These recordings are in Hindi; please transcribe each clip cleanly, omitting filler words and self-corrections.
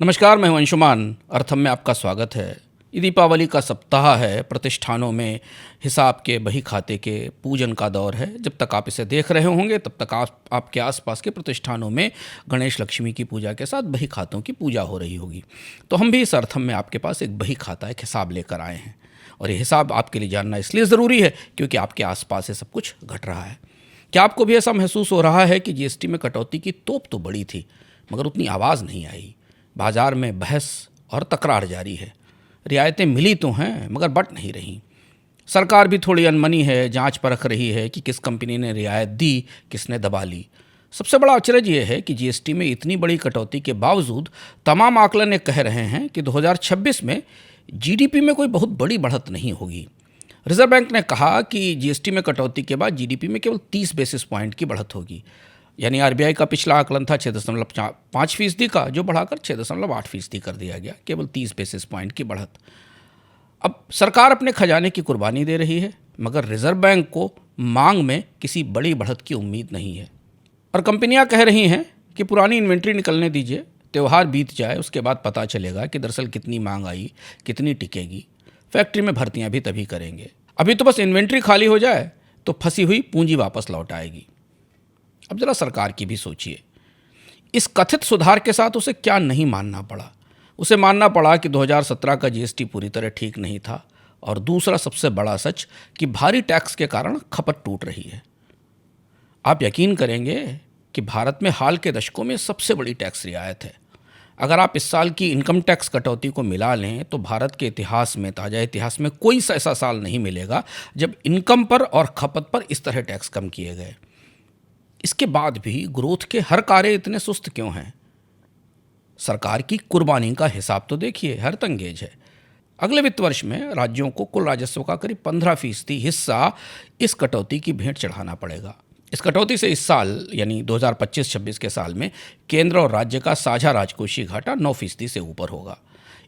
नमस्कार, मैं हूं अंशुमान। अर्थम में आपका स्वागत है। ये दीपावली का सप्ताह है। प्रतिष्ठानों में हिसाब के बही खाते के पूजन का दौर है। जब तक आप इसे देख रहे होंगे तब तक आपके आसपास के प्रतिष्ठानों में गणेश लक्ष्मी की पूजा के साथ बही खातों की पूजा हो रही होगी। तो हम भी इस अर्थम में आपके पास एक बही खाता, एक हिसाब लेकर आए हैं। और ये हिसाब आपके लिए जानना इसलिए ज़रूरी है क्योंकि आपके आसपास से सब कुछ घट रहा है। क्या आपको भी ऐसा महसूस हो रहा है कि जीएसटी में कटौती की तोप तो बड़ी थी मगर उतनी आवाज़ नहीं आई? बाजार में बहस और तकरार जारी है। रियायतें मिली तो हैं मगर बट नहीं रहीं। सरकार भी थोड़ी अनमनी है, जांच परख रही है कि किस कंपनी ने रियायत दी, किसने दबा ली। सबसे बड़ा अचरज ये है कि जीएसटी में इतनी बड़ी कटौती के बावजूद तमाम आकलन ये कह रहे हैं कि 2026 में जीडीपी में कोई बहुत बड़ी बढ़त नहीं होगी। रिजर्व बैंक ने कहा कि जीएसटी में कटौती के बाद जीडीपी में केवल 30 बेसिस पॉइंट की बढ़त होगी। यानी आरबीआई का पिछला आकलन था 6.5% का, जो बढ़ाकर 6.8% कर दिया गया। केवल 30 बेसिस पॉइंट की बढ़त। अब सरकार अपने खजाने की कुर्बानी दे रही है मगर रिजर्व बैंक को मांग में किसी बड़ी बढ़त की उम्मीद नहीं है। और कंपनियां कह रही हैं कि पुरानी इन्वेंट्री निकलने दीजिए, त्यौहार बीत जाए, उसके बाद पता चलेगा कि दरअसल कितनी मांग आई, कितनी टिकेगी। फैक्ट्री में भर्तियां भी तभी करेंगे। अभी तो बस इन्वेंट्री खाली हो जाए तो फंसी हुई पूंजी वापस लौट आएगी। अब जरा सरकार की भी सोचिए। इस कथित सुधार के साथ उसे क्या नहीं मानना पड़ा? उसे मानना पड़ा कि 2017 का जीएसटी पूरी तरह ठीक नहीं था। और दूसरा सबसे बड़ा सच कि भारी टैक्स के कारण खपत टूट रही है। आप यकीन करेंगे कि भारत में हाल के दशकों में सबसे बड़ी टैक्स रियायत है। अगर आप इस साल की इनकम टैक्स कटौती को मिला लें तो भारत के इतिहास में, ताज़ा इतिहास में कोई ऐसा साल नहीं मिलेगा जब इनकम पर और खपत पर इस तरह टैक्स कम किए गए। इसके बाद भी ग्रोथ के हर कार्य इतने सुस्त क्यों हैं? सरकार की कुर्बानी का हिसाब तो देखिए, हर तंगेज है। अगले वित्त वर्ष में राज्यों को कुल राजस्व का करीब 15% हिस्सा इस कटौती की भेंट चढ़ाना पड़ेगा। इस कटौती से इस साल यानी 2025-26 के साल में केंद्र और राज्य का साझा राजकोषीय घाटा 9% से ऊपर होगा।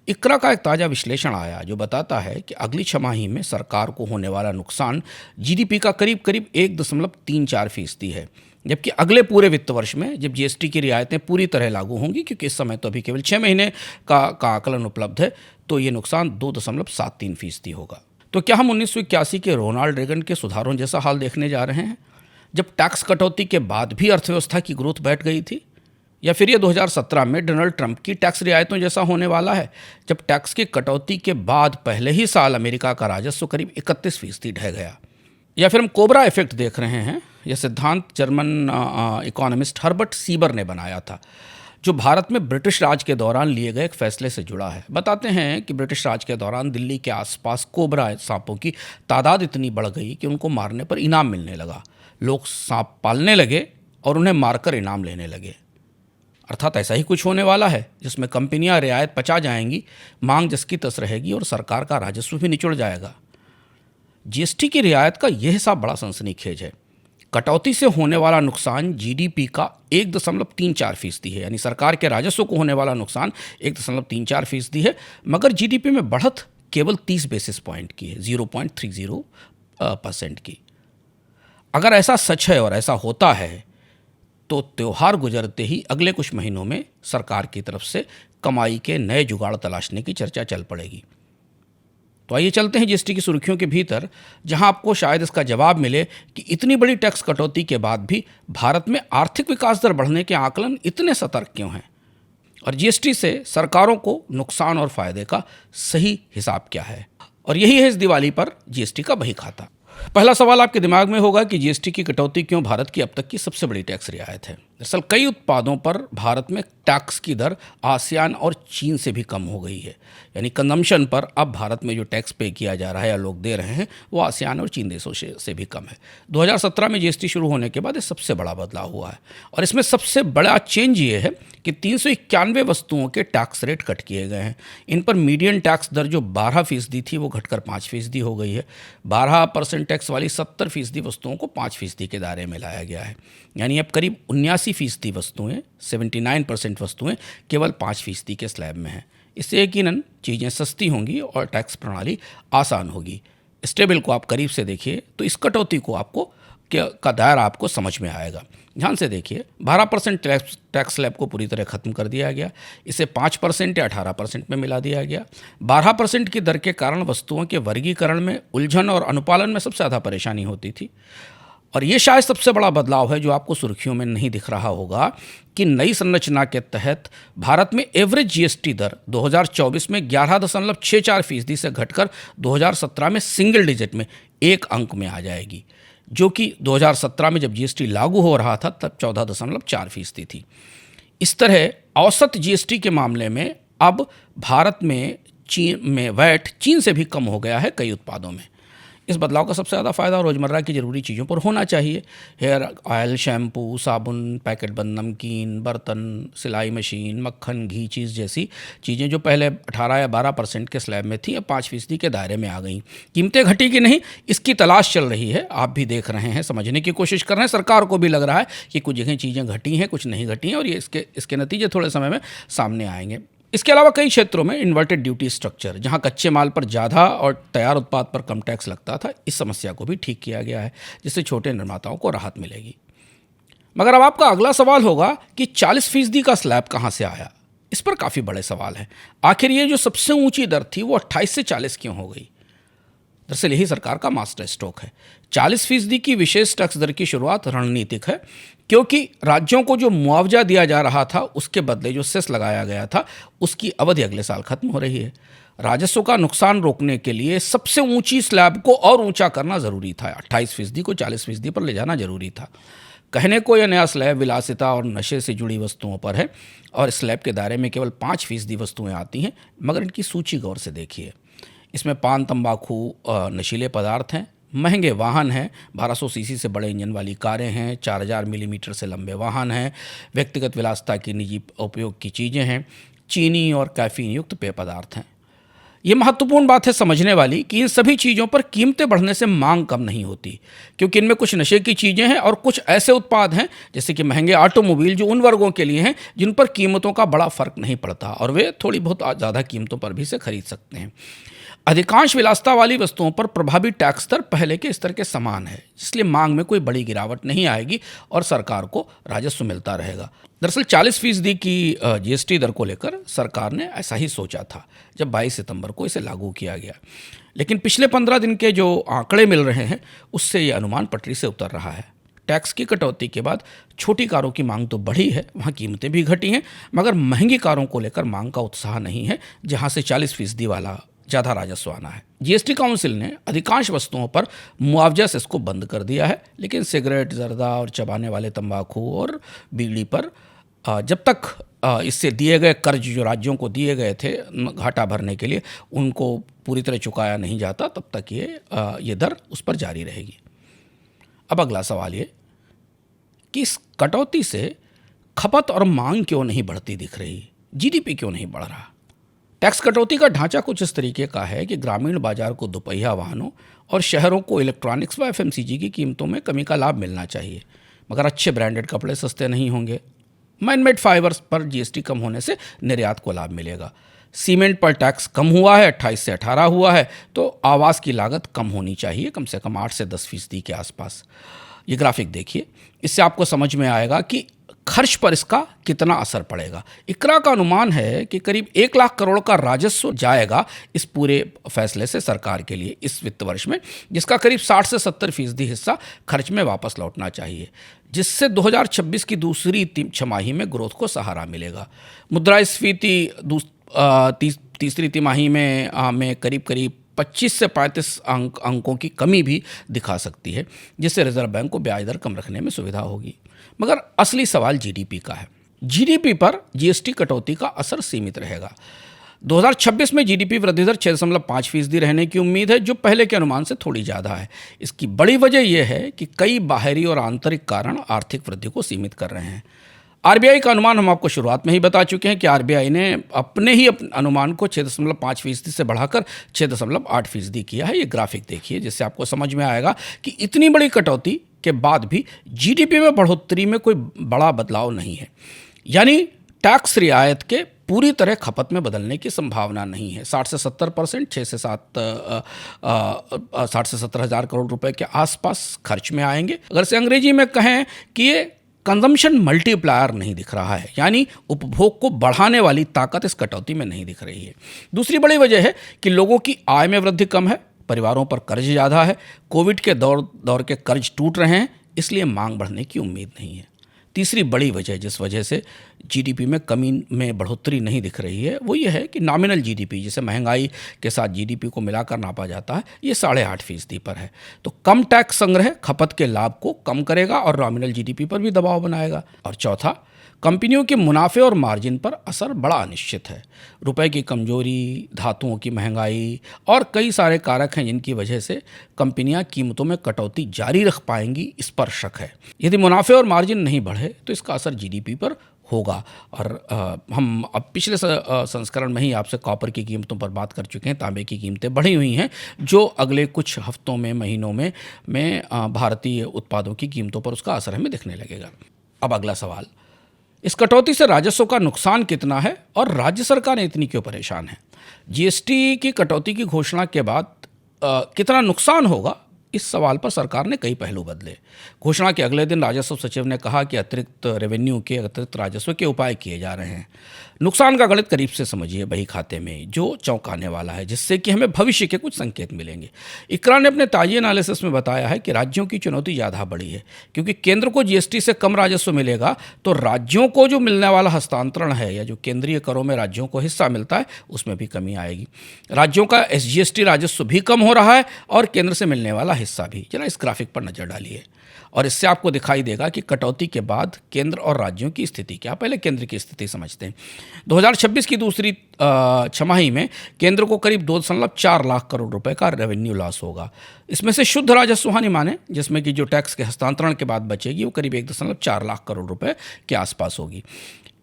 इकरा का एक ताज़ा विश्लेषण आया जो बताता है कि अगली छमाही में सरकार को होने वाला नुकसान जीडीपी का करीब 1.34% है। जबकि अगले पूरे वित्त वर्ष में जब जीएसटी की रियायतें पूरी तरह लागू होंगी, क्योंकि इस समय तो अभी केवल 6 महीने का आकलन उपलब्ध है, तो ये नुकसान 2.73% होगा। तो क्या हम 1981 के रोनाल्ड रेगन के सुधारों जैसा हाल देखने जा रहे हैं, जब टैक्स कटौती के बाद भी अर्थव्यवस्था की ग्रोथ बैठ गई थी? या फिर ये 2017 में डोनाल्ड ट्रंप की टैक्स रियायतों जैसा होने वाला है, जब टैक्स की कटौती के बाद पहले ही साल अमेरिका का राजस्व करीब 31% ढह गया? या फिर हम कोबरा इफेक्ट देख रहे हैं? यह सिद्धांत जर्मन इकोनॉमिस्ट हर्बर्ट सीबर ने बनाया था, जो भारत में ब्रिटिश राज के दौरान लिए गए एक फैसले से जुड़ा है। बताते हैं कि ब्रिटिश राज के दौरान दिल्ली के आसपास कोबरा सांपों की तादाद इतनी बढ़ गई कि उनको मारने पर इनाम मिलने लगा। लोग सांप पालने लगे और उन्हें मारकर इनाम लेने लगे। अर्थात ऐसा ही कुछ होने वाला है जिसमें कंपनियां रियायत पचा जाएंगी, मांग जस की तस रहेगी और सरकार का राजस्व भी निचुड़ जाएगा। जीएसटी की रियायत का यह हिसाब बड़ा सनसनीखेज है। कटौती से होने वाला नुकसान जीडीपी का 1.34% है, यानी सरकार के राजस्व को होने वाला नुकसान 1.34% है, मगर जीडीपी में बढ़त केवल 30 बेसिस पॉइंट की है, 0.30% की। अगर ऐसा सच है और ऐसा होता है तो त्यौहार गुजरते ही अगले कुछ महीनों में सरकार की तरफ से कमाई के नए जुगाड़ तलाशने की चर्चा चल पड़ेगी। तो आइए चलते हैं जीएसटी की सुर्खियों के भीतर, जहां आपको शायद इसका जवाब मिले कि इतनी बड़ी टैक्स कटौती के बाद भी भारत में आर्थिक विकास दर बढ़ने के आकलन इतने सतर्क क्यों हैं, और जीएसटी से सरकारों को नुकसान और फायदे का सही हिसाब क्या है। और यही है इस दिवाली पर जीएसटी का बही खाता। पहला सवाल आपके दिमाग में होगा कि जीएसटी की कटौती क्यों भारत की अब तक की सबसे बड़ी टैक्स रियायत है। दरअसल कई उत्पादों पर भारत में टैक्स की दर आसियान और चीन से भी कम हो गई है। यानी कंजम्पशन पर अब भारत में जो टैक्स पे किया जा रहा है या लोग दे रहे हैं वो आसियान और चीन देशों से भी कम है। 2017 में जीएसटी शुरू होने के बाद ये सबसे बड़ा बदलाव हुआ है। और इसमें सबसे बड़ा चेंज ये है कि 391 वस्तुओं के टैक्स रेट कट किए गए हैं। इन पर मीडियन टैक्स दर जो 12% थी वो घटकर 5% हो गई है। 12% टैक्स वाली 70% वस्तुओं को 5% के दायरे में लाया गया है। यानी अब करीब 79% वस्तुएं, 79% वस्तुएं केवल 5% के स्लैब में हैं। इससे यकीनन चीज़ें सस्ती होंगी और टैक्स प्रणाली आसान होगी। इस टेबल को आप करीब से देखिए तो इस कटौती को आपको का दायरा आपको समझ में आएगा। ध्यान से देखिए, 12% टैक्स स्लैब को पूरी तरह ख़त्म कर दिया गया। इसे 5% या 18% में मिला दिया गया। 12% की दर के कारण वस्तुओं के वर्गीकरण में उलझन और अनुपालन में सबसे ज़्यादा परेशानी होती थी। और ये शायद सबसे बड़ा बदलाव है जो आपको सुर्खियों में नहीं दिख रहा होगा कि नई संरचना के तहत भारत में एवरेज जीएसटी दर 2024 में 11.64% से घटकर 2017 में सिंगल डिजिट में 1 अंक में आ जाएगी, जो कि 2017 में जब जीएसटी लागू हो रहा था तब 14.4% थी। इस तरह औसत जीएसटी के मामले में अब भारत में वैट चीन से भी कम हो गया है कई उत्पादों में। इस बदलाव का सबसे ज़्यादा फ़ायदा रोज़मर्रा की ज़रूरी चीज़ों पर होना चाहिए। हेयर ऑयल, शैम्पू, साबुन, पैकेट बंद नमकीन, बर्तन, सिलाई मशीन, मक्खन, घी, चीज़ जैसी चीज़ें जो पहले 18 या 12% के स्लैब में थी, अब 5% के दायरे में आ गई। कीमतें घटी कि नहीं, इसकी तलाश चल रही है। आप भी देख रहे हैं, समझने की कोशिश कर रहे हैं। सरकार को भी लग रहा है कि कुछ जगह चीज़ें घटी हैं, कुछ नहीं घटी हैं, और ये इसके नतीजे थोड़े समय में सामने आएंगे। इसके अलावा कई क्षेत्रों में इन्वर्टेड ड्यूटी स्ट्रक्चर, जहां कच्चे माल पर ज़्यादा और तैयार उत्पाद पर कम टैक्स लगता था, इस समस्या को भी ठीक किया गया है, जिससे छोटे निर्माताओं को राहत मिलेगी। मगर अब आपका अगला सवाल होगा कि 40% का स्लैब कहां से आया। इस पर काफ़ी बड़े सवाल हैं। आखिर ये जो सबसे ऊंची दर थी वो 28 से 40 क्यों हो गई? दरअसल यही सरकार का मास्टर स्ट्रोक है। 40% की विशेष टैक्स दर की शुरुआत रणनीतिक है, क्योंकि राज्यों को जो मुआवजा दिया जा रहा था उसके बदले जो सेस लगाया गया था उसकी अवधि अगले साल खत्म हो रही है। राजस्व का नुकसान रोकने के लिए सबसे ऊंची स्लैब को और ऊंचा करना ज़रूरी था। 28% को 40% पर ले जाना ज़रूरी था। कहने को यह नया स्लैब विलासिता और नशे से जुड़ी वस्तुओं पर है, और स्लैब के दायरे में केवल 5% वस्तुएँ आती हैं। मगर इनकी सूची गौर से देखिए। इसमें पान, तंबाकू, नशीले पदार्थ हैं, महंगे वाहन हैं, 1200 सीसी से बड़े इंजन वाली कारें हैं, 4000 मिलीमीटर से लंबे वाहन हैं, व्यक्तिगत विलासिता की निजी उपयोग की चीज़ें हैं, चीनी और कैफीन युक्त पेय पदार्थ हैं। ये महत्वपूर्ण बात है समझने वाली कि इन सभी चीज़ों पर कीमतें बढ़ने से मांग कम नहीं होती, क्योंकि इनमें कुछ नशे की चीज़ें हैं और कुछ ऐसे उत्पाद हैं जैसे कि महंगे ऑटोमोबाइल जो उन वर्गों के लिए हैं जिन पर कीमतों का बड़ा फर्क नहीं पड़ता, और वे थोड़ी बहुत ज़्यादा कीमतों पर भी से खरीद सकते हैं। अधिकांश विलासिता वाली वस्तुओं पर प्रभावी टैक्स दर पहले के स्तर के समान है, इसलिए मांग में कोई बड़ी गिरावट नहीं आएगी और सरकार को राजस्व मिलता रहेगा। दरअसल 40% की जीएसटी दर को लेकर सरकार ने ऐसा ही सोचा था जब 22 सितंबर को इसे लागू किया गया, लेकिन पिछले 15 दिन के जो आंकड़े मिल रहे हैं उससे ये अनुमान पटरी से उतर रहा है। टैक्स की कटौती के बाद छोटी कारों की मांग तो बढ़ी है, वहाँ कीमतें भी घटी हैं, मगर महंगी कारों को लेकर मांग का उत्साह नहीं है, जहाँ से 40% वाला ज़्यादा राजस्व आना है। जीएसटी काउंसिल ने अधिकांश वस्तुओं पर मुआवजा सेस को बंद कर दिया है, लेकिन सिगरेट, जर्दा और चबाने वाले तंबाकू और बीड़ी पर जब तक इससे दिए गए कर्ज जो राज्यों को दिए गए थे घाटा भरने के लिए उनको पूरी तरह चुकाया नहीं जाता, तब तक ये दर उस पर जारी रहेगी। अब अगला सवाल ये कि इस कटौती से खपत और मांग क्यों नहीं बढ़ती दिख रही, जीडीपी क्यों नहीं बढ़ रहा? टैक्स कटौती का ढांचा कुछ इस तरीके का है कि ग्रामीण बाजार को दोपहिया वाहनों और शहरों को इलेक्ट्रॉनिक्स व एफएमसीजी की कीमतों में कमी का लाभ मिलना चाहिए, मगर अच्छे ब्रांडेड कपड़े सस्ते नहीं होंगे। मैनमेड फाइबर्स पर जीएसटी कम होने से निर्यात को लाभ मिलेगा। सीमेंट पर टैक्स कम हुआ है, 28 से 18 हुआ है, तो आवास की लागत कम होनी चाहिए, कम से कम 8 से 10% के आसपास। ये ग्राफिक देखिए, इससे आपको समझ में आएगा कि खर्च पर इसका कितना असर पड़ेगा। इकरा का अनुमान है कि करीब 1 लाख करोड़ का राजस्व जाएगा इस पूरे फैसले से सरकार के लिए इस वित्त वर्ष में, जिसका करीब 60 से 70% हिस्सा खर्च में वापस लौटना चाहिए, जिससे 2026 की दूसरी छमाही में ग्रोथ को सहारा मिलेगा। मुद्रास्फीति तीसरी तिमाही में करीब 25 से 35 अंकों की कमी भी दिखा सकती है, जिससे रिजर्व बैंक को ब्याज दर कम रखने में सुविधा होगी। मगर असली सवाल जीडीपी का है। जीडीपी पर जीएसटी कटौती का असर सीमित रहेगा। 2026 में जीडीपी वृद्धि दर 6.5% रहने की उम्मीद है, जो पहले के अनुमान से थोड़ी ज़्यादा है। इसकी बड़ी वजह यह है कि कई बाहरी और आंतरिक कारण आर्थिक वृद्धि को सीमित कर रहे हैं। आरबीआई का अनुमान हम आपको शुरुआत में ही बता चुके हैं कि आरबीआई ने अपने अनुमान को 6.5% से बढ़ाकर 6.8% किया है। ये ग्राफिक देखिए, जिससे आपको समझ में आएगा कि इतनी बड़ी कटौती के बाद भी जीडीपी में बढ़ोतरी में कोई बड़ा बदलाव नहीं है। यानी टैक्स रियायत के पूरी तरह खपत में बदलने की संभावना नहीं है। 60 से 70%, 60 से 70 हज़ार करोड़ रुपए के आसपास खर्च में आएंगे। अगर से अंग्रेजी में कहें कि ये कंजम्पशन मल्टीप्लायर नहीं दिख रहा है, यानी उपभोग को बढ़ाने वाली ताकत इस कटौती में नहीं दिख रही है। दूसरी बड़ी वजह है कि लोगों की आय में वृद्धि कम है, परिवारों पर कर्ज ज़्यादा है, कोविड के दौर के कर्ज टूट रहे हैं, इसलिए मांग बढ़ने की उम्मीद नहीं है। तीसरी बड़ी वजह जिस वजह से जीडीपी में कमी में बढ़ोतरी नहीं दिख रही है वो ये है कि नॉमिनल जीडीपी, जिसे महंगाई के साथ जीडीपी को मिलाकर नापा जाता है, ये 8.5% पर है। तो कम टैक्स संग्रह खपत के लाभ को कम करेगा और नॉमिनल जीडीपी पर भी दबाव बनाएगा। और चौथा, कंपनियों के मुनाफे और मार्जिन पर असर बड़ा अनिश्चित है। रुपए की कमजोरी, धातुओं की महंगाई और कई सारे कारक हैं जिनकी वजह से कंपनियां कीमतों में कटौती जारी रख पाएंगी, इस पर शक है। यदि मुनाफे और मार्जिन नहीं बढ़े तो इसका असर जीडीपी पर होगा। और हम अब पिछले संस्करण में ही आपसे कॉपर की कीमतों पर बात कर चुके हैं। तांबे की कीमतें बढ़ी हुई हैं, जो अगले कुछ हफ्तों में, महीनों में भारतीय उत्पादों की कीमतों पर उसका असर हमें दिखने लगेगा। अब अगला सवाल, इस कटौती से राजस्व का नुकसान कितना है और राज्य सरकार इतनी क्यों परेशान है? जीएसटी की कटौती की घोषणा के बाद कितना नुकसान होगा, इस सवाल पर सरकार ने कई पहलू बदले। घोषणा के अगले दिन राजस्व सचिव ने कहा कि अतिरिक्त राजस्व के उपाय किए जा रहे हैं। नुकसान का गणित करीब से समझिए बही खाते में, जो चौंकाने वाला है, जिससे कि हमें भविष्य के कुछ संकेत मिलेंगे। इकरा ने अपने ताज़ा एनालिसिस में बताया है कि राज्यों की चुनौती ज़्यादा बड़ी है, क्योंकि केंद्र को जीएसटी से कम राजस्व मिलेगा तो राज्यों को जो मिलने वाला हस्तांतरण है या जो केंद्रीय करों में राज्यों को हिस्सा मिलता है उसमें भी कमी आएगी। राज्यों का एसजीएसटी राजस्व भी कम हो रहा है और केंद्र से मिलने वाला हिस्सा भी। जरा इस ग्राफिक पर नजर डालिए और इससे आपको दिखाई देगा कि कटौती के बाद केंद्र और राज्यों की स्थिति क्या। पहले केंद्र की स्थिति समझते हैं। 2026 की दूसरी छमाही में केंद्र को करीब 2.4 लाख करोड़ रुपए का रेवेन्यू लॉस होगा। इसमें से शुद्ध राजस्व हानि माने, जिसमें कि जो टैक्स के हस्तांतरण के बाद बचेगी, वो करीब 1.4 लाख करोड़ रुपए के आसपास होगी।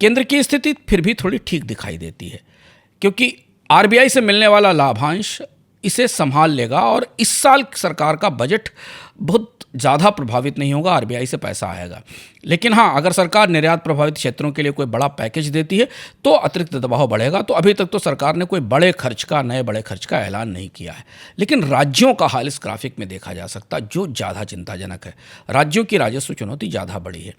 केंद्र की स्थिति फिर भी थोड़ी ठीक दिखाई देती है, क्योंकि आरबीआई से मिलने वाला लाभांश इसे संभाल लेगा और इस साल सरकार का बजट बहुत ज़्यादा प्रभावित नहीं होगा, आरबीआई से पैसा आएगा। लेकिन हाँ, अगर सरकार निर्यात प्रभावित क्षेत्रों के लिए कोई बड़ा पैकेज देती है तो अतिरिक्त दबाव बढ़ेगा। तो अभी तक तो सरकार ने कोई नए बड़े खर्च का ऐलान नहीं किया है। लेकिन राज्यों का हाल इस ग्राफिक में देखा जा सकता है, जो ज़्यादा चिंताजनक है। राज्यों की राजस्व चुनौती ज़्यादा बड़ी है।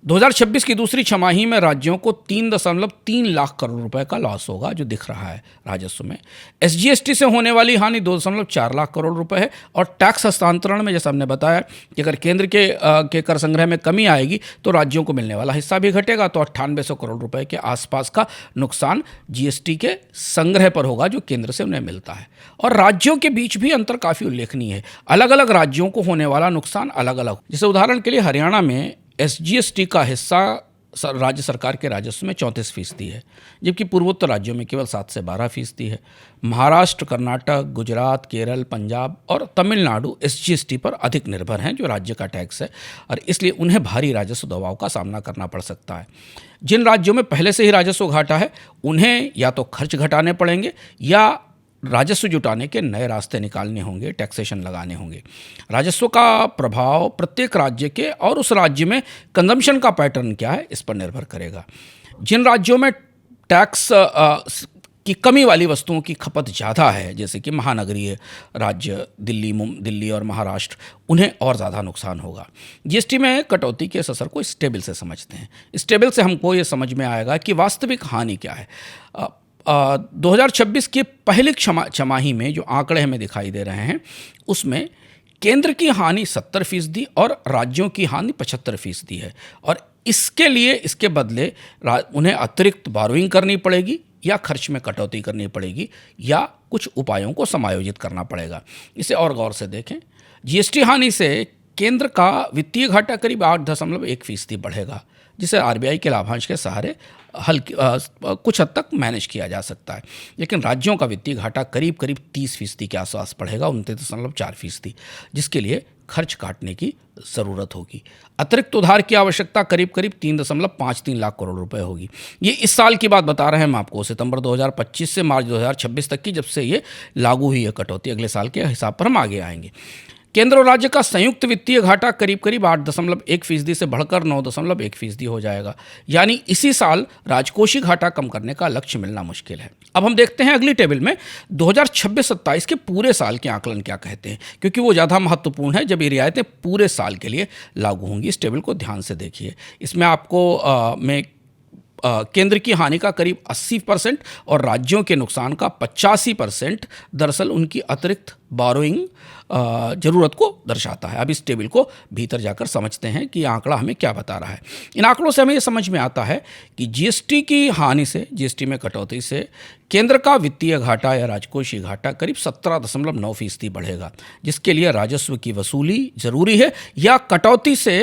2026 की दूसरी छमाही में राज्यों को 3.3 लाख करोड़ रुपए का लॉस होगा, जो दिख रहा है राजस्व में। एसजीएसटी से होने वाली हानि 2.4 लाख करोड़ रुपए है। और टैक्स हस्तांतरण में, जैसा हमने बताया कि अगर केंद्र के कर संग्रह में कमी आएगी तो राज्यों को मिलने वाला हिस्सा भी घटेगा। तो 9800 करोड़ रुपए के आसपास का नुकसान जीएसटी के संग्रह पर होगा, जो केंद्र से उन्हें मिलता है। और राज्यों के बीच भी अंतर काफ़ी उल्लेखनीय है। अलग अलग राज्यों को होने वाला नुकसान अलग अलग। जैसे उदाहरण के लिए हरियाणा में एसजीएसटी का हिस्सा राज्य सरकार के राजस्व में 34% है, जबकि पूर्वोत्तर राज्यों में केवल 7 से 12% है। महाराष्ट्र, कर्नाटक, गुजरात, केरल, पंजाब और तमिलनाडु एसजीएसटी पर अधिक निर्भर हैं, जो राज्य का टैक्स है, और इसलिए उन्हें भारी राजस्व दबाव का सामना करना पड़ सकता है। जिन राज्यों में पहले से ही राजस्व घाटा है, उन्हें या तो खर्च घटाने पड़ेंगे या राजस्व जुटाने के नए रास्ते निकालने होंगे, टैक्सेशन लगाने होंगे। राजस्व का प्रभाव प्रत्येक राज्य के और उस राज्य में कंजम्पशन का पैटर्न क्या है, इस पर निर्भर करेगा। जिन राज्यों में टैक्स की कमी वाली वस्तुओं की खपत ज़्यादा है, जैसे कि महानगरीय राज्य दिल्ली और महाराष्ट्र, उन्हें और ज़्यादा नुकसान होगा। जीएसटी में कटौती के असर को स्टेबल से समझते हैं। स्टेबल से हमको ये समझ में आएगा कि वास्तविक हानि क्या है। 2026 की पहली छमाही में जो आंकड़े हमें दिखाई दे रहे हैं, उसमें केंद्र की हानि 70% और राज्यों की हानि 75% है। और इसके लिए, इसके बदले उन्हें अतिरिक्त बारोइंग करनी पड़ेगी या खर्च में कटौती करनी पड़ेगी या कुछ उपायों को समायोजित करना पड़ेगा। इसे और गौर से देखें। जीएसटी हानि से केंद्र का वित्तीय घाटा करीब 8.1% बढ़ेगा, जिसे आरबीआई के लाभांश के सहारे कुछ हद तक मैनेज किया जा सकता है। लेकिन राज्यों का वित्तीय घाटा करीब 30% के आसपास बढ़ेगा, 29.4%, जिसके लिए खर्च काटने की ज़रूरत होगी। अतिरिक्त उधार की आवश्यकता करीब 3.53 लाख करोड़ रुपए होगी। ये इस साल की बात बता रहे हैं हम आपको, सितंबर 2025 से मार्च 2026 तक की, जब से ये लागू हुई है कटौती। अगले साल के हिसाब पर हम आगे आएंगे। केंद्र और राज्य का संयुक्त वित्तीय घाटा करीब करीब 8.1% से बढ़कर 9.1% हो जाएगा। यानी इसी साल राजकोषीय घाटा कम करने का लक्ष्य मिलना मुश्किल है। अब हम देखते हैं अगली टेबल में 2026-27 के पूरे साल के आकलन क्या कहते हैं, क्योंकि वो ज़्यादा महत्वपूर्ण है जब ये रियायतें पूरे साल के लिए लागू होंगी। इस टेबल को ध्यान से देखिए। इसमें आपको मैं केंद्र की हानि का करीब 80% और राज्यों के नुकसान का 85% दरअसल उनकी अतिरिक्त बोरोइंग ज़रूरत को दर्शाता है। अब इस टेबल को भीतर जाकर समझते हैं कि आंकड़ा हमें क्या बता रहा है। इन आंकड़ों से हमें ये समझ में आता है कि जीएसटी की हानि से, जीएसटी में कटौती से केंद्र का वित्तीय घाटा या राजकोषीय घाटा करीब 17.9% बढ़ेगा, जिसके लिए राजस्व की वसूली ज़रूरी है या कटौती से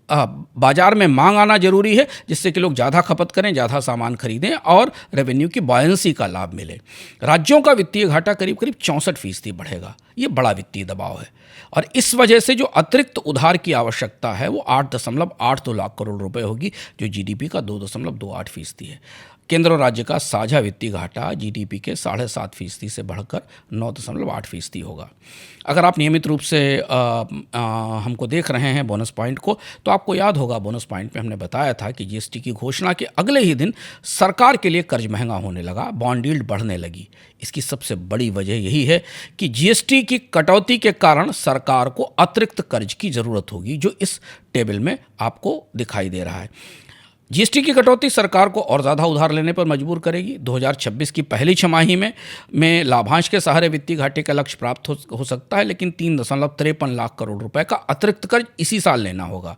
बाजार में मांग आना जरूरी है, जिससे कि लोग ज़्यादा खपत करें, ज़्यादा सामान खरीदें और रेवेन्यू की बॉयंसी का लाभ मिले। राज्यों का वित्तीय घाटा करीब करीब 64% बढ़ेगा। ये बड़ा वित्तीय दबाव है और इस वजह से जो अतिरिक्त उधार की आवश्यकता है वो 8.82 लाख करोड़ रुपए होगी, जो जीडीपी का 2.28% है। केंद्र और राज्य का साझा वित्तीय घाटा जीडीपी के 7.5% से बढ़कर 9.8% होगा। अगर आप नियमित रूप से हमको देख रहे हैं बोनस पॉइंट को, तो आपको याद होगा बोनस पॉइंट में हमने बताया था कि जीएसटी की घोषणा के अगले ही दिन सरकार के लिए कर्ज महंगा होने लगा, बॉन्ड यील्ड बढ़ने लगी। इसकी सबसे बड़ी वजह यही है कि जीएसटी की कटौती के कारण सरकार को अतिरिक्त कर्ज की ज़रूरत होगी, जो इस टेबल में आपको दिखाई दे रहा है। जीएसटी की कटौती सरकार को और ज़्यादा उधार लेने पर मजबूर करेगी। 2026 की पहली छमाही में लाभांश के सहारे वित्तीय घाटे का लक्ष्य प्राप्त हो सकता है, लेकिन 3.53 लाख करोड़ रुपए का अतिरिक्त कर्ज इसी साल लेना होगा।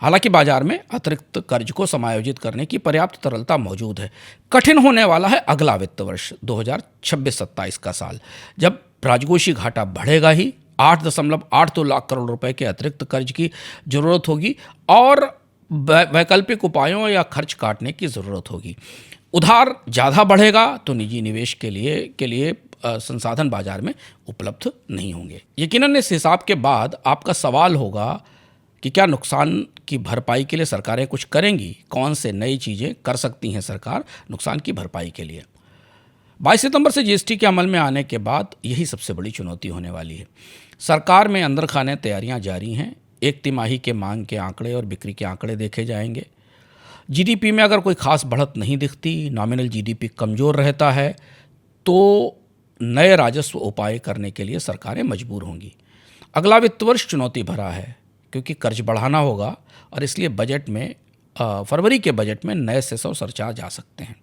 हालांकि बाजार में अतिरिक्त कर्ज को समायोजित करने की पर्याप्त तरलता मौजूद है। कठिन होने वाला है अगला वित्त वर्ष 2026-27 का साल, जब राजकोषीय घाटा बढ़ेगा ही, 8.82 लाख करोड़ रुपए के अतिरिक्त कर्ज की जरूरत होगी और वैकल्पिक उपायों या खर्च काटने की ज़रूरत होगी। उधार ज़्यादा बढ़ेगा तो निजी निवेश के लिए संसाधन बाजार में उपलब्ध नहीं होंगे। यकीनन इस हिसाब के बाद आपका सवाल होगा कि क्या नुकसान की भरपाई के लिए सरकारें कुछ करेंगी? कौन से नई चीज़ें कर सकती हैं सरकार नुकसान की भरपाई के लिए? 22 सितंबर से जीएसटी के अमल में आने के बाद यही सबसे बड़ी चुनौती होने वाली है। सरकार में अंदर खाने तैयारियां जारी हैं। एक तिमाही के मांग के आंकड़े और बिक्री के आंकड़े देखे जाएंगे। जीडीपी में अगर कोई खास बढ़त नहीं दिखती, नॉमिनल जीडीपी कमज़ोर रहता है, तो नए राजस्व उपाय करने के लिए सरकारें मजबूर होंगी। अगला वित्त वर्ष चुनौती भरा है क्योंकि कर्ज बढ़ाना होगा और इसलिए बजट में फरवरी के बजट में नए सेस और सरचार्ज आ सकते हैं।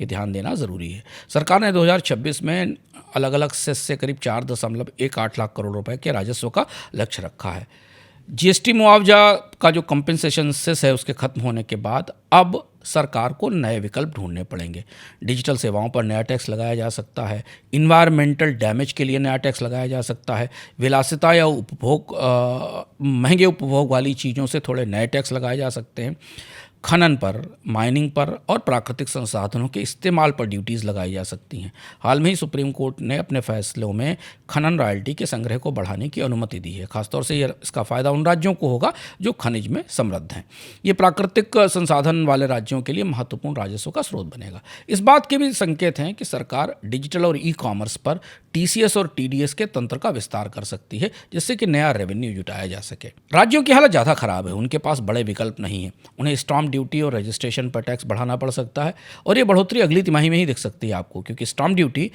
ये ध्यान देना ज़रूरी है। सरकार ने 2026 में अलग अलग सेस से करीब 4.18 लाख करोड़ रुपए के राजस्व का लक्ष्य रखा है। जीएसटी मुआवजा का जो कंपेंसेशन सेस है उसके खत्म होने के बाद अब सरकार को नए विकल्प ढूंढने पड़ेंगे। डिजिटल सेवाओं पर नया टैक्स लगाया जा सकता है, इन्वायरमेंटल डैमेज के लिए नया टैक्स लगाया जा सकता है, विलासिता या महंगे उपभोग वाली चीज़ों से थोड़े नए टैक्स लगाए जा सकते हैं, खनन पर, माइनिंग पर और प्राकृतिक संसाधनों के इस्तेमाल पर ड्यूटीज़ लगाई जा सकती हैं। हाल में ही सुप्रीम कोर्ट ने अपने फैसलों में खनन रॉयल्टी के संग्रह को बढ़ाने की अनुमति दी है। खासतौर से इसका फ़ायदा उन राज्यों को होगा जो खनिज में समृद्ध हैं। ये प्राकृतिक संसाधन वाले राज्यों के लिए महत्वपूर्ण राजस्व का स्रोत बनेगा। इस बात के भी संकेत हैं कि सरकार डिजिटल और ई कॉमर्स पर टीसीएस और टीडीएस के तंत्र का विस्तार कर सकती है, जिससे कि नया रेवेन्यू जुटाया जा सके। राज्यों की हालत ज़्यादा खराब है, उनके पास बड़े विकल्प नहीं है। उन्हें स्टाम्प ड्यूटी और रजिस्ट्रेशन पर टैक्स बढ़ाना पड़ सकता है और ये बढ़ोतरी अगली तिमाही में ही दिख सकती है आपको, क्योंकि स्टाम्प ड्यूटी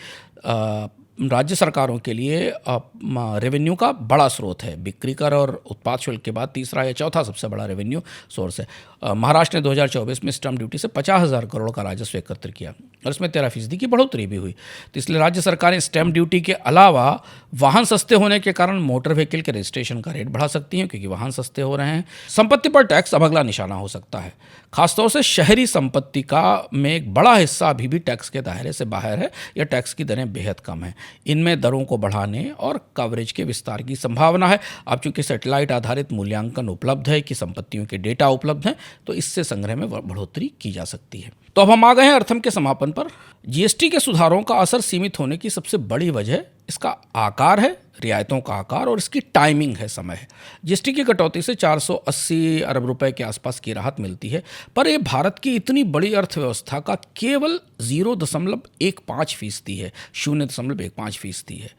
राज्य सरकारों के लिए रेवेन्यू का बड़ा स्रोत है। बिक्री कर और उत्पाद शुल्क के बाद तीसरा या चौथा सबसे बड़ा रेवेन्यू सोर्स है। महाराष्ट्र ने 2024 में स्टाम्प ड्यूटी से 50,000 करोड़ का राजस्व एकत्र किया और इसमें 13% की बढ़ोतरी भी हुई। तो इसलिए राज्य सरकारें स्टैम्प ड्यूटी के अलावा वाहन सस्ते होने के कारण मोटर व्हीकल के रजिस्ट्रेशन का रेट बढ़ा सकती हैं, क्योंकि वाहन सस्ते हो रहे हैं। संपत्ति पर टैक्स अब अगला निशाना हो सकता है। खासतौर से शहरी संपत्ति का में एक बड़ा हिस्सा अभी भी टैक्स के दायरे से बाहर है या टैक्स की दरें बेहद कम हैं। इनमें दरों को बढ़ाने और कवरेज के विस्तार की संभावना है। अब चूंकि सैटेलाइट आधारित मूल्यांकन उपलब्ध है कि संपत्तियों के डेटा उपलब्ध हैं, तो इससे संग्रह में बढ़ोतरी की जा सकती है। तो अब हम आ गए हैं अर्थम के समापन पर। जीएसटी के सुधारों का असर सीमित होने की सबसे बड़ी वजह इसका आकार है, रियायतों का आकार, और इसकी टाइमिंग है, समय है। जीएसटी की कटौती से 480 अरब रुपए के आसपास की राहत मिलती है, पर यह भारत की इतनी बड़ी अर्थव्यवस्था का केवल 0.15% है, 0.15% है।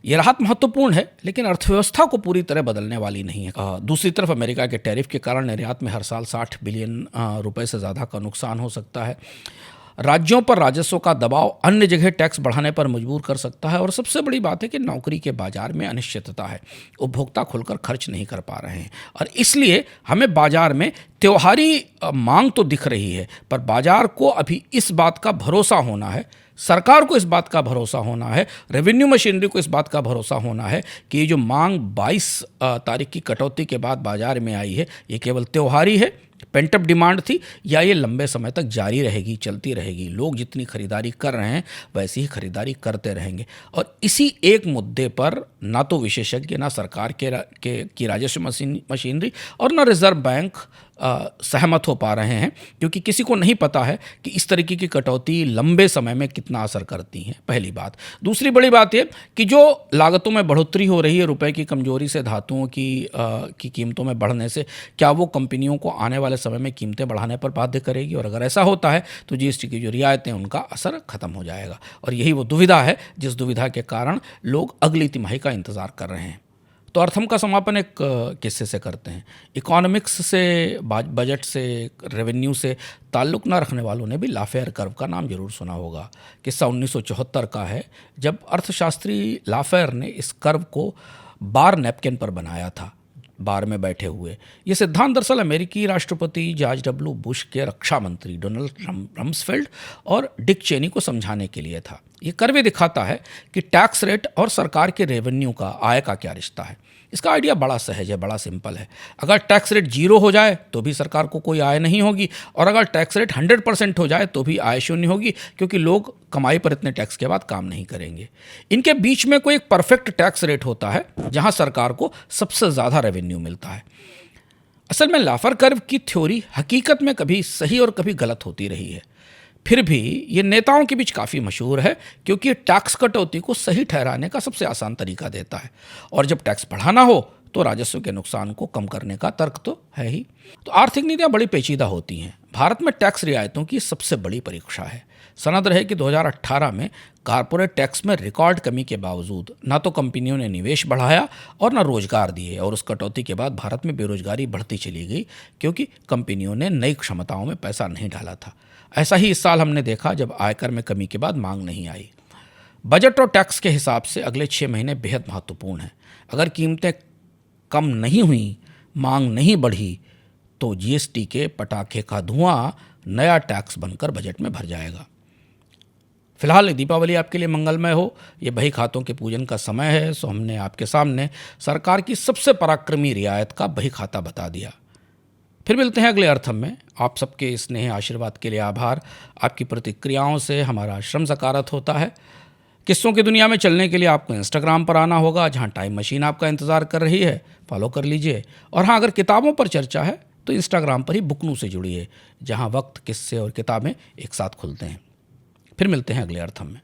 ये राहत महत्वपूर्ण है, लेकिन अर्थव्यवस्था को पूरी तरह बदलने वाली नहीं है। दूसरी तरफ अमेरिका के टैरिफ के कारण निर्यात में हर साल 60 बिलियन रुपए से ज़्यादा का नुकसान हो सकता है। राज्यों पर राजस्व का दबाव अन्य जगह टैक्स बढ़ाने पर मजबूर कर सकता है। और सबसे बड़ी बात है कि नौकरी के बाजार में अनिश्चितता है, उपभोक्ता खुलकर खर्च नहीं कर पा रहे हैं, और इसलिए हमें बाजार में त्योहारी मांग तो दिख रही है, पर बाजार को अभी इस बात का भरोसा होना है, सरकार को इस बात का भरोसा होना है, रेवेन्यू मशीनरी को इस बात का भरोसा होना है कि ये जो मांग 22 तारीख की कटौती के बाद बाजार में आई है, ये केवल त्योहारी है, पेंटअप डिमांड थी, या ये लंबे समय तक जारी रहेगी, चलती रहेगी। लोग जितनी खरीदारी कर रहे हैं वैसी ही खरीदारी करते रहेंगे। और इसी एक मुद्दे पर ना तो विशेषज्ञ, ना सरकार की राजस्व मशीनरी और ना रिजर्व बैंक सहमत हो पा रहे हैं, क्योंकि किसी को नहीं पता है कि इस तरीके की कटौती लंबे समय में कितना असर करती है, पहली बात। दूसरी बड़ी बात यह कि जो लागतों में बढ़ोतरी हो रही है रुपए की कमजोरी से, धातुओं की कीमतों में बढ़ने से, क्या वो कंपनियों को आने वाले समय में कीमतें बढ़ाने पर बाध्य करेगी? और अगर ऐसा होता है तो जीएसटी की जो रियायतें, उनका असर खत्म हो जाएगा। और यही वो दुविधा है जिस दुविधा के कारण लोग अगली तिमाही का इंतज़ार कर रहे हैं। तो अर्थम का समापन एक किस्से से करते हैं। इकोनॉमिक्स से, बजट से, रेवेन्यू से ताल्लुक़ न रखने वालों ने भी लाफेयर कर्व का नाम जरूर सुना होगा। किस्सा 1974 का है, जब अर्थशास्त्री लाफेयर ने इस कर्व को बार नैपकिन पर बनाया था, बार में बैठे हुए। ये सिद्धांत दरअसल अमेरिकी राष्ट्रपति जॉर्ज डब्ल्यू बुश के रक्षा मंत्री डोनाल्ड रम्सफेल्ड और डिक चेनी को समझाने के लिए था। ये कर्व दिखाता है कि टैक्स रेट और सरकार के रेवेन्यू का, आय का क्या रिश्ता है। इसका आइडिया बड़ा सहज है, बड़ा सिंपल है। अगर टैक्स रेट 0 हो जाए तो भी सरकार को कोई आय नहीं होगी, और अगर टैक्स रेट 100% हो जाए तो भी आय शून्य होगी, क्योंकि लोग कमाई पर इतने टैक्स के बाद काम नहीं करेंगे। इनके बीच में कोई एक परफेक्ट टैक्स रेट होता है जहां सरकार को सबसे ज़्यादा रेवेन्यू मिलता है। असल में लाफर कर्व की थ्योरी हकीकत में कभी सही और कभी गलत होती रही है। फिर भी ये नेताओं के बीच काफ़ी मशहूर है, क्योंकि ये टैक्स कटौती को सही ठहराने का सबसे आसान तरीका देता है। और जब टैक्स बढ़ाना हो तो राजस्व के नुकसान को कम करने का तर्क तो है ही। तो आर्थिक नीतियाँ बड़ी पेचीदा होती हैं। भारत में टैक्स रियायतों की सबसे बड़ी परीक्षा है। सनद रहे कि 2018 में कारपोरेट टैक्स में रिकॉर्ड कमी के बावजूद ना तो कंपनियों ने निवेश बढ़ाया और ना रोजगार दिए, और उस कटौती के बाद भारत में बेरोजगारी बढ़ती चली गई, क्योंकि कंपनियों ने नई क्षमताओं में पैसा नहीं डाला था। ऐसा ही इस साल हमने देखा, जब आयकर में कमी के बाद मांग नहीं आई। बजट और टैक्स के हिसाब से अगले 6 महीने बेहद महत्वपूर्ण हैं। अगर कीमतें कम नहीं हुई, मांग नहीं बढ़ी, तो जीएसटी के पटाखे का धुआं नया टैक्स बनकर बजट में भर जाएगा। फिलहाल दीपावली आपके लिए मंगलमय हो। ये बही खातों के पूजन का समय है, सो हमने आपके सामने सरकार की सबसे पराक्रमी रियायत का बही खाता बता दिया। फिर मिलते हैं अगले अर्थम में। आप सबके स्नेह आशीर्वाद के लिए आभार। आपकी प्रतिक्रियाओं से हमारा श्रम सकारत होता है। किस्सों की दुनिया में चलने के लिए आपको इंस्टाग्राम पर आना होगा, जहां टाइम मशीन आपका इंतज़ार कर रही है। फॉलो कर लीजिए। और हाँ, अगर किताबों पर चर्चा है तो इंस्टाग्राम पर ही बुकनू से जुड़िए, जहां वक्त, किस्से और किताबें एक साथ खुलते हैं। फिर मिलते हैं अगले अर्थम में।